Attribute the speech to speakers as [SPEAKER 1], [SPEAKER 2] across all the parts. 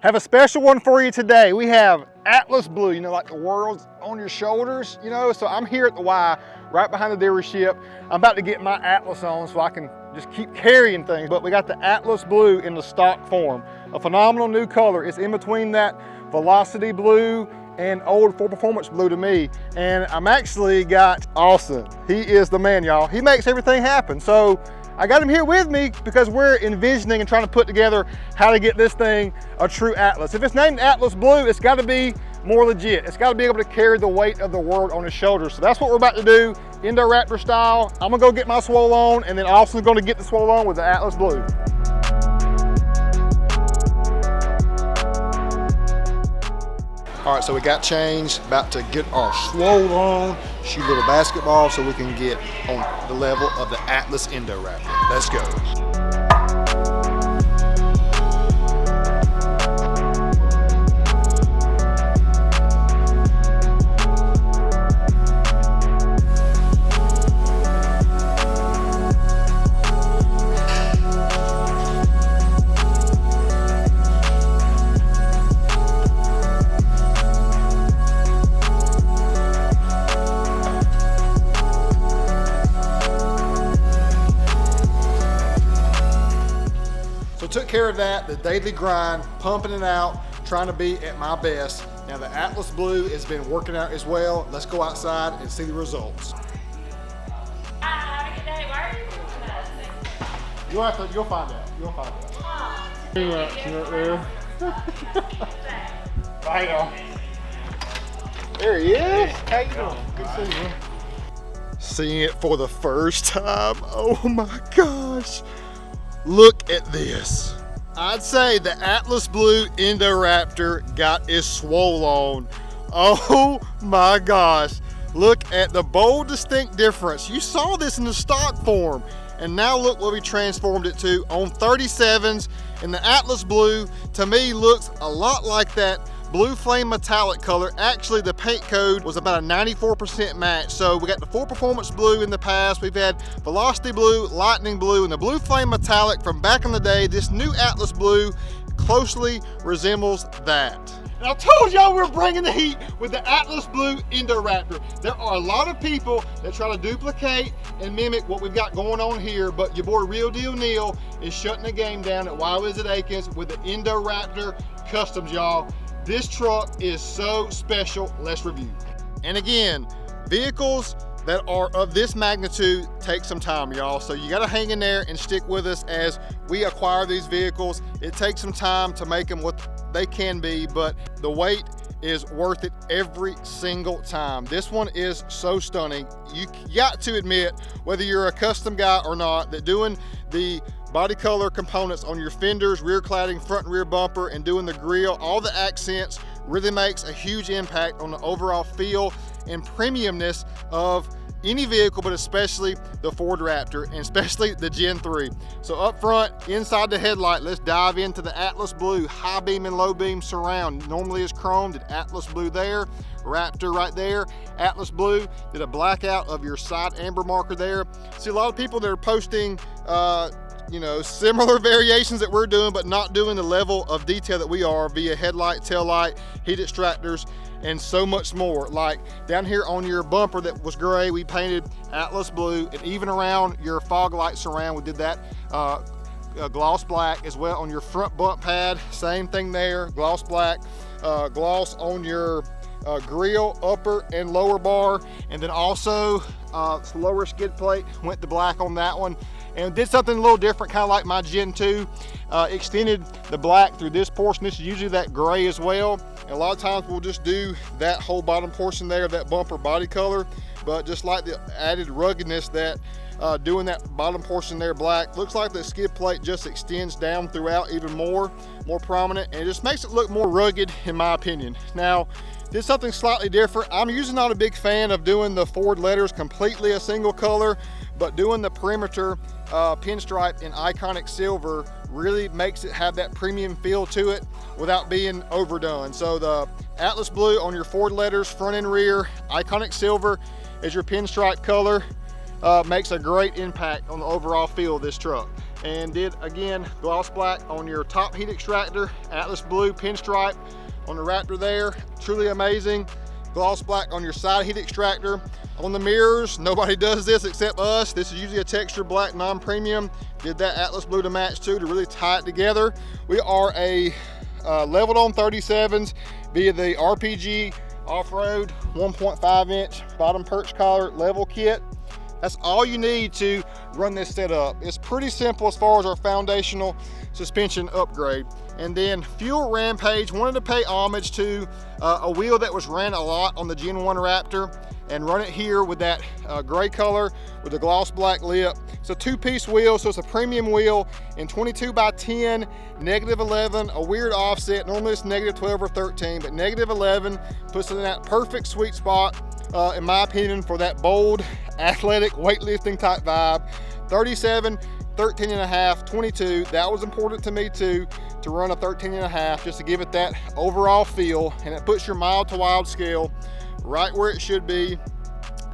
[SPEAKER 1] Have a special one for you today. We have Atlas Blue, you know, like the world's on your shoulders, you know. So I'm here at the Y, right behind the dealership. I'm about to get my Atlas on so I can just keep carrying things. But we got the Atlas Blue in the stock form. A phenomenal new color. It's in between that Velocity Blue and old Ford Performance Blue to me. And I'm actually got Austin. He is the man, y'all. He makes everything happen. So I got him here with me because we're envisioning and trying to put together how to get this thing a true Atlas. If it's named Atlas Blue, it's got to be more legit. It's got to be able to carry the weight of the world on his shoulders. So that's what we're about to do, INDORAPTOR style. I'm gonna go get my swole on, and then Austin's gonna get the swole on with the Atlas Blue. All right, so we got changed, about to get our swole on, shoot a little basketball so we can get on the level of the Atlas INDORAPTOR. Let's go. Took care of that, the daily grind, pumping it out, trying to be at my best. Now the Atlas Blue has been working out as well. Let's go outside and see the results.
[SPEAKER 2] Have a good day. Why are you doing that?
[SPEAKER 1] You'll find out. You'll find out. Right on. There he is. How you doing? Good to see you. Seeing it for the first time. Oh my gosh. Look at this. I'd say the Atlas Blue INDORAPTOR got its swole on. Oh my gosh. Look at the bold, distinct difference. You saw this in the stock form, and now look what we transformed it to on 37s. And the Atlas Blue, to me, looks a lot like that blue flame metallic color. Actually, the paint code was about a 94% match. So we got the Ford Performance Blue in the past. We've had Velocity Blue, Lightning Blue, and the blue flame metallic from back in the day. This new Atlas Blue closely resembles that. And I told y'all we were bringing the heat with the Atlas Blue INDORAPTOR. There are a lot of people that try to duplicate and mimic what we've got going on here, but your boy Real Deal Neal is shutting the game down at Willies at Akins with the INDORAPTOR Customs, y'all. This truck is so special. Let's review. And again, vehicles that are of this magnitude take some time, y'all. So you gotta hang in there and stick with us as we acquire these vehicles. It takes some time to make them what they can be, but the wait is worth it every single time. This one is so stunning. You got to admit, whether you're a custom guy or not, that doing the body color components on your fenders, rear cladding, front and rear bumper, and doing the grille, all the accents really makes a huge impact on the overall feel and premiumness of any vehicle, but especially the Ford Raptor, and especially the Gen 3. So up front, inside the headlight, let's dive into the Atlas Blue high beam and low beam surround. Normally is chromed, did Atlas Blue there, Raptor right there. Atlas Blue did a blackout of your side amber marker there. See a lot of people that are posting you know, similar variations that we're doing, but not doing the level of detail that we are via headlight, tail light, heat extractors, and so much more. Like down here on your bumper that was gray, we painted Atlas Blue, and even around your fog light surround, we did that gloss black as well. On your front bump pad, same thing there, gloss black, gloss on your grille, upper and lower bar, and then also lower skid plate, went to black on that one. And did something a little different, kind of like my Gen 2, extended the black through this portion. This is usually that gray as well. And a lot of times we'll just do that whole bottom portion there, that bumper body color, but just like the added ruggedness that doing that bottom portion there black, looks like the skid plate just extends down throughout even more prominent, and it just makes it look more rugged in my opinion. Now, did something slightly different. I'm usually not a big fan of doing the Ford letters completely a single color, but doing the perimeter pinstripe in iconic silver really makes it have that premium feel to it without being overdone. So the Atlas Blue on your Ford letters, front and rear, iconic silver as your pinstripe color, makes a great impact on the overall feel of this truck. and did again gloss black on your top heat extractor, Atlas blue pinstripe on the Raptor there, truly amazing. Gloss black on your side heat extractor. On the mirrors, nobody does this except us. This is usually a texture black non-premium. Did that Atlas blue to match too to really tie it together. We are a leveled on 37s via the RPG off-road 1.5 inch bottom perch collar level kit. That's all you need to run this setup. It's pretty simple as far as our foundational suspension upgrade. And then Fuel Rampage wanted to pay homage to a wheel that was ran a lot on the Gen 1 Raptor and run it here with that gray color with the gloss black lip. It's a two-piece wheel, so it's a premium wheel in 22x10, -11, a weird offset. Normally it's -12 or 13, but -11 puts it in that perfect sweet spot, in my opinion, for that bold, athletic, weightlifting type vibe. 37, 13.5, 22, that was important to me too, to run a 13.5 just to give it that overall feel, and it puts your mild to wild scale right where it should be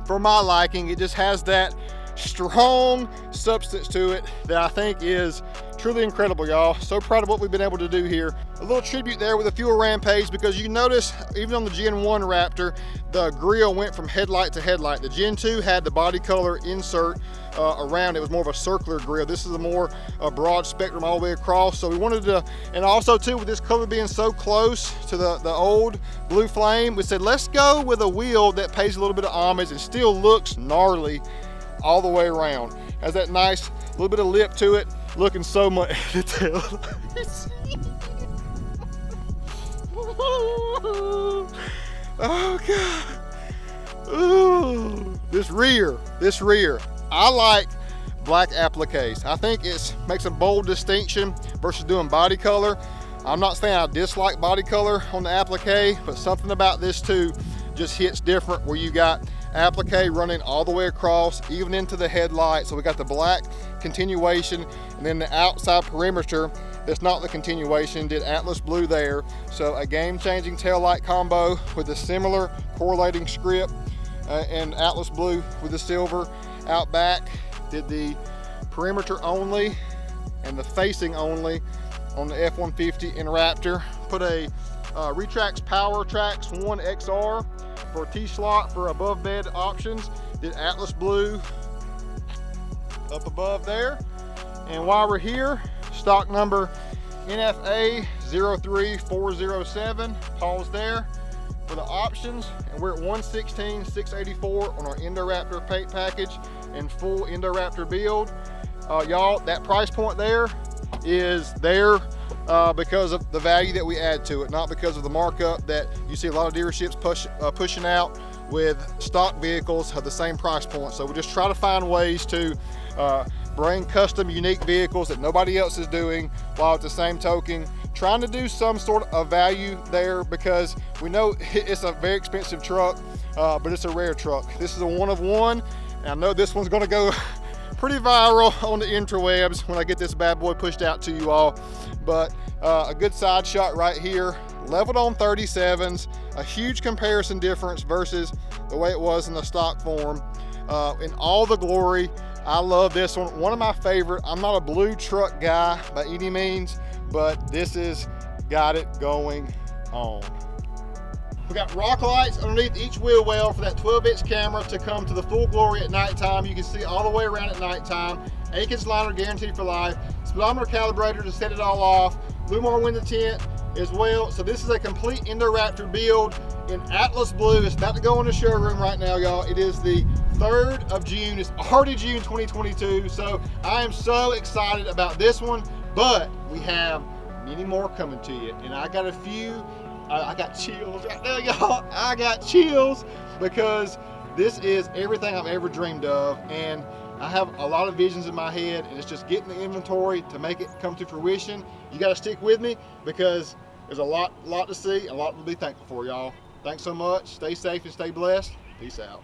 [SPEAKER 1] for my liking. It just has that strong substance to it that I think is truly incredible, y'all. So proud of what we've been able to do here. A little tribute there with the Fuel Rampage, because you notice even on the Gen 1 Raptor, the grille went from headlight to headlight. The Gen 2 had the body color insert around. It was more of a circular grille. This is a more broad spectrum all the way across. So we wanted to, and also too, with this color being so close to the old Blue Flame, we said let's go with a wheel that pays a little bit of homage and still looks gnarly all the way around. Has that nice little bit of lip to it, looking so much detail. Oh God. Ooh. This rear. I like black appliques. I think it makes a bold distinction versus doing body color. I'm not saying I dislike body color on the applique, but something about this too just hits different, where you got applique running all the way across, even into the headlight. So we got the black continuation, and then the outside perimeter that's not the continuation did Atlas blue there. So a game-changing taillight combo with a similar correlating script and Atlas blue with the silver. Out back did the perimeter only and the facing only on the F-150 and Raptor. Put a Retrax Power Trax 1 XR for T-slot for above bed options. Did Atlas blue up above there. And while we're here, stock number NFA 03407, pause there for the options, and we're at $116,684 on our INDORAPTOR paint package and full INDORAPTOR build. Y'all, that price point there is there because of the value that we add to it, not because of the markup that you see a lot of dealerships pushing out with stock vehicles of the same price point. So we just try to find ways to bring custom, unique vehicles that nobody else is doing, while at the same token trying to do some sort of value there, because we know it's a very expensive truck, but it's a rare truck. This is a one of one, and I know this one's gonna go pretty viral on the interwebs when I get this bad boy pushed out to you all. But a good side shot right here, leveled on 37s, a huge comparison difference versus the way it was in the stock form. In all the glory, I love this one. One of my favorite. I'm not a blue truck guy by any means, but this is got it going on. We got rock lights underneath each wheel well for that 12-inch camera to come to the full glory at nighttime. You can see all the way around at nighttime. Akins liner guaranteed for life. Speedometer calibrator to set it all off. Lumar window tint as well. So this is a complete INDORAPTOR build in Atlas blue. It's about to go in the showroom right now, y'all. It is the 3rd of June. It's already June 2022. So I am so excited about this one, but we have many more coming to you. And I got a few. I got chills right now, y'all. I got chills because this is everything I've ever dreamed of. And I have a lot of visions in my head, and it's just getting the inventory to make it come to fruition. You got to stick with me because there's a lot to see, a lot to be thankful for, y'all. Thanks so much. Stay safe and stay blessed. Peace out.